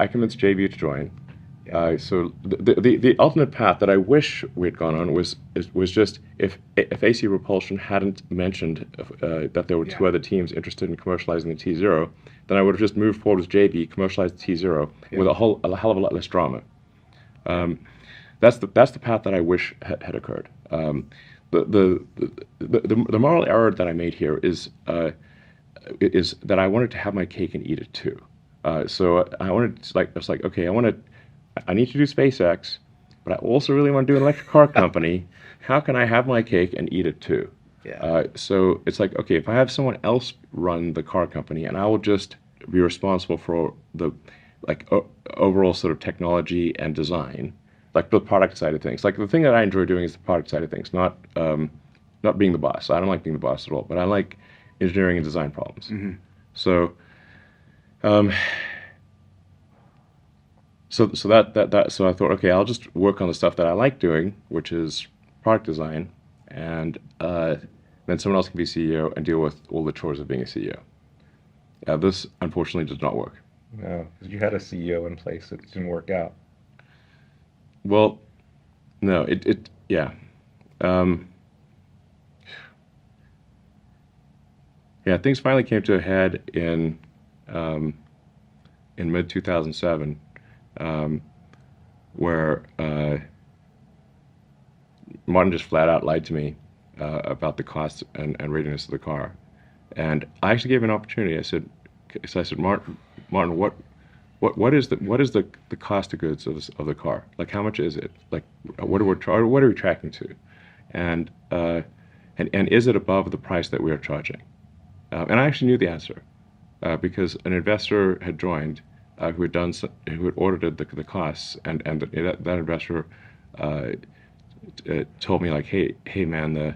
I convinced JB to join. So the ultimate path that I wish we had gone on was just if AC Propulsion hadn't mentioned that there were two other teams interested in commercializing the T0, then I would have just moved forward with JB, commercialized the T0 with a hell of a lot less drama. That's the path that I wish had occurred. The moral error that I made here is that I wanted to have my cake and eat it too. So I wanted to, it's like okay, I need to do SpaceX, but I also really want to do an electric car company. How can I have my cake and eat it too? So it's like, okay, if I have someone else run the car company and I will just be responsible for the overall sort of technology and design, like the product side of things. Like the thing that I enjoy doing is the product side of things, not being the boss. I don't like being the boss at all, but I like engineering and design problems. So So I thought, okay, I'll just work on the stuff that I like doing, which is product design, and then someone else can be CEO and deal with all the chores of being a CEO. This unfortunately did not work. No, because you had a CEO in place, it didn't work out. Well, no, yeah. Yeah, things finally came to a head in mid-2007. Where Martin just flat out lied to me about the cost and readiness of the car, and I actually gave him an opportunity. I said, Martin, what is the cost of goods of the car? Like, how much is it? Like, what are we tracking to, and is it above the price that we are charging? And I actually knew the answer because an investor had joined. Who had audited the costs, and that investor told me, like, hey man, the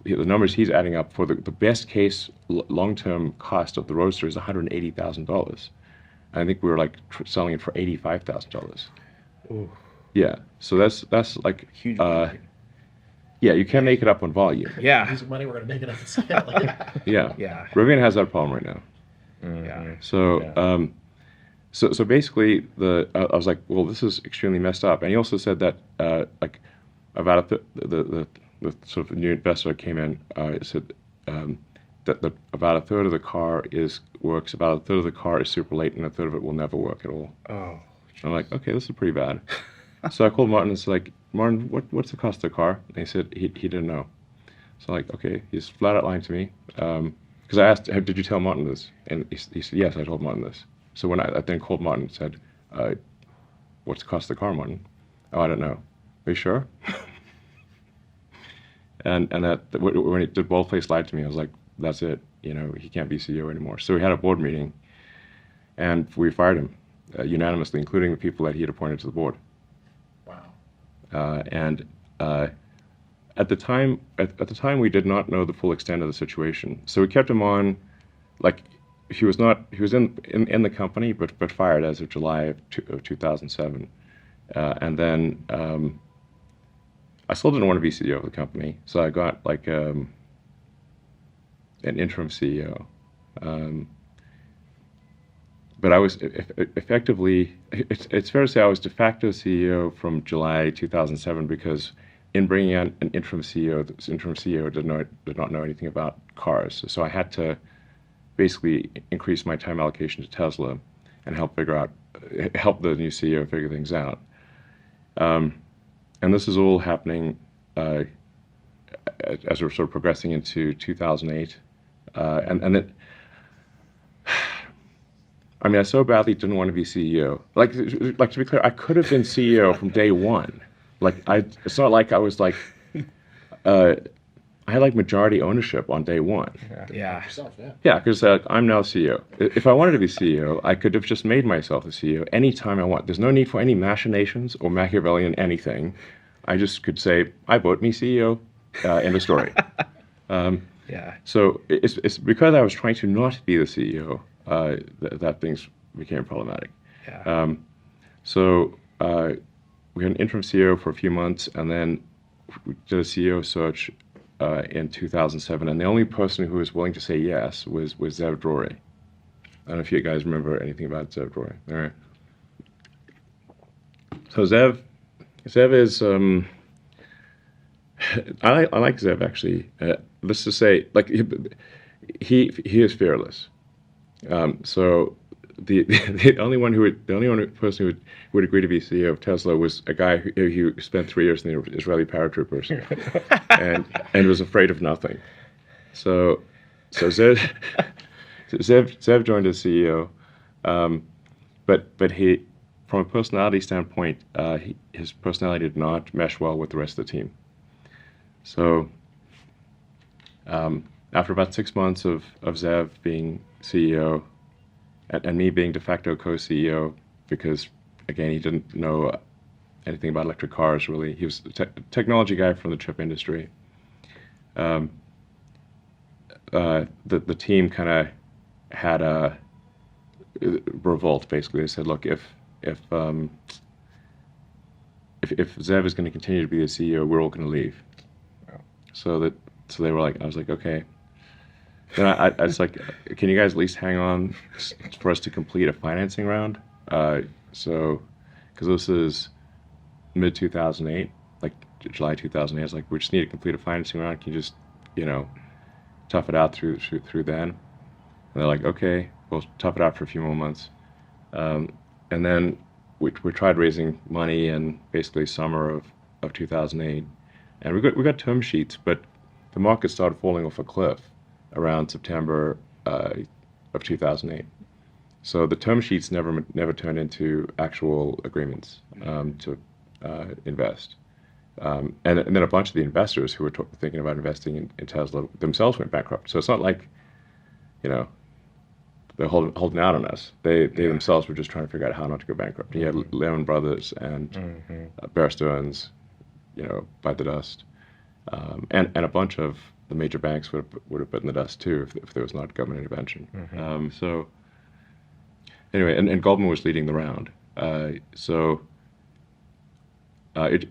numbers he's adding up for the best case long-term cost of the Roadster is $180,000. I think we were like selling it for $85,000. Yeah, so that's like huge. Yeah, you can't make it up on volume. Yeah, Piece of money, we're gonna make it up in scale. Yeah. Rivian has that problem right now. So. So basically, I was like, well, this is extremely messed up. And he also said that like about the sort of new investor came in, said that about a third of the car works, about a third of the car is super late, and a third of it will never work at all. Oh. I'm like, okay, this is pretty bad. So I called Martin and said, like, Martin, what's the cost of the car? And he said he didn't know. So I'm like, okay, he's flat out lying to me. Because I asked, did you tell Martin this? And he said, yes, I told Martin this. So when I then called Martin and said, what's the cost of the car, Martin? Oh, I don't know. Are you sure? and when he did bold-faced lie to me, I was like, that's it. You know, he can't be CEO anymore. So we had a board meeting, and we fired him unanimously, including the people that he had appointed to the board. Wow. And at the time, we did not know the full extent of the situation. So we kept him on, like. He was in the company, but fired as of July of 2007, and then I still didn't want to be CEO of the company, so I got like an interim CEO, but I was effectively. It's fair to say I was de facto CEO from July 2007 because in bringing in an interim CEO, this interim CEO did not know anything about cars, so I had to basically increase my time allocation to Tesla and help the new CEO figure things out. And this is all happening as we're sort of progressing into 2008. And it, I mean, I so badly didn't want to be CEO. Like to be clear, I could have been CEO from day one. It's not like I was like, I had like majority ownership on day one. Yeah. Yeah, because I'm now CEO. If I wanted to be CEO, I could have just made myself the CEO anytime I want. There's no need for any machinations or Machiavellian anything. I just could say, I vote me CEO, end of story. Yeah. So it's because I was trying to not be the CEO that things became problematic. Yeah. So we had an interim CEO for a few months, and then we did a CEO search in 2007, and the only person who was willing to say yes was Zev Drory. I don't know if you guys remember anything about Zev Drory. All right. So Zev is I like Zev actually. Let's just say like he is fearless. So the only person who would agree to be CEO of Tesla was a guy who spent 3 years in the Israeli paratroopers and was afraid of nothing. So Zev joined as CEO, but he, from a personality standpoint, his personality did not mesh well with the rest of the team. So after about 6 months of Zev being CEO and me being de facto co-CEO, because again he didn't know anything about electric cars really. He was a technology guy from the chip industry. The team kind of had a revolt. Basically, they said, "Look, if Zev is going to continue to be the CEO, we're all going to leave." Wow. So they were like, I was like, okay. Then I was like, can you guys at least hang on for us to complete a financing round? So, because this is mid 2008, like July 2008. I was like, we just need to complete a financing round. Can you just, tough it out through then? And they're like, okay, we'll tough it out for a few more months. And then we tried raising money in basically summer of 2008, and we got term sheets, but the market started falling off a cliff around September of 2008. So the term sheets never turned into actual agreements to invest. And then a bunch of the investors who were thinking about investing in Tesla themselves went bankrupt. So it's not like, they're holding out on us. They themselves were just trying to figure out how not to go bankrupt. You had Lehman Brothers and Bear Stearns, bite the dust. And a bunch of the major banks would have bitten the dust too if there was not government intervention. So anyway, and Goldman was leading the round. So it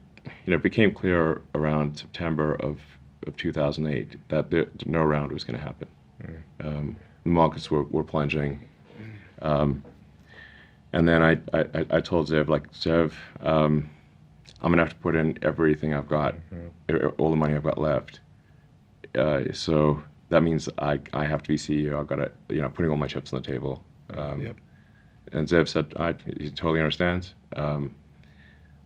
became clear around September of 2008 that no round was going to happen. The markets were plunging. And then I told Zev, like, Zev, I'm going to have to put in everything I've got, all the money I've got left. So that means I have to be CEO. I've got to, putting all my chips on the table. And Zev said, he totally understands.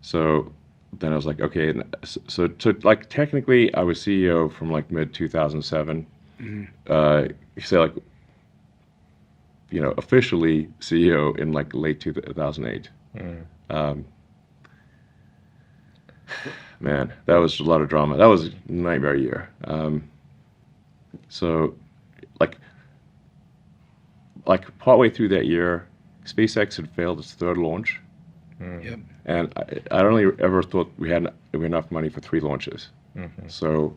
So then I was like, okay. So like technically I was CEO from like mid 2007. You say like, officially CEO in like late 2008. Man, that was a lot of drama. That was a nightmare year. So, like partway through that year, SpaceX had failed its third launch, and I only ever thought we had enough money for 3 launches. So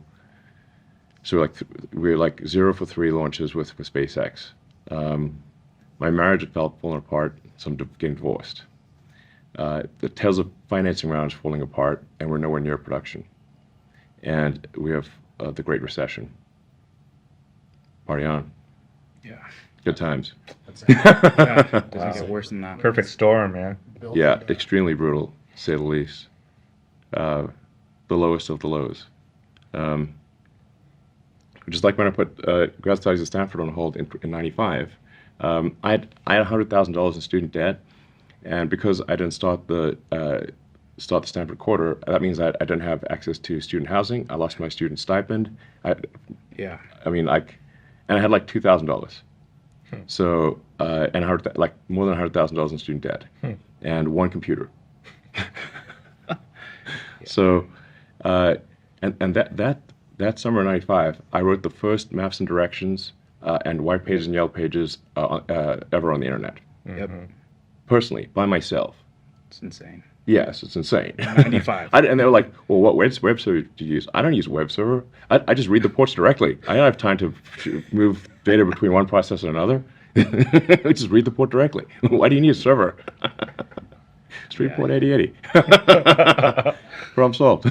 we were like 0 for 3 launches with SpaceX. My marriage felt falling apart, so I'm getting divorced. The Tesla financing round is falling apart, and we're nowhere near production. And we have the Great Recession. Party on. Yeah. Good times. That's Doesn't get worse than that. Perfect storm, man. Yeah, extremely brutal, to say the least. The lowest of the lows. Just like when I put grad studies at Stanford on hold in 95, I had $100,000 in student debt, and because I didn't start the Stanford quarter, that means I didn't have access to student housing. I lost my student stipend. And I had like $2,000. So and more than $100,000 in student debt, and 1 computer. So and that summer of '95, I wrote the first maps and directions and white pages and yellow pages ever on the internet. Personally, by myself. It's insane. Yes, it's insane. 95. And they were like, well, what web server do you use? I don't use web server. I just read the ports directly. I don't have time to move data between one processor and another. I just read the port directly. Why do you need a server? Street port 8080. Problem solved.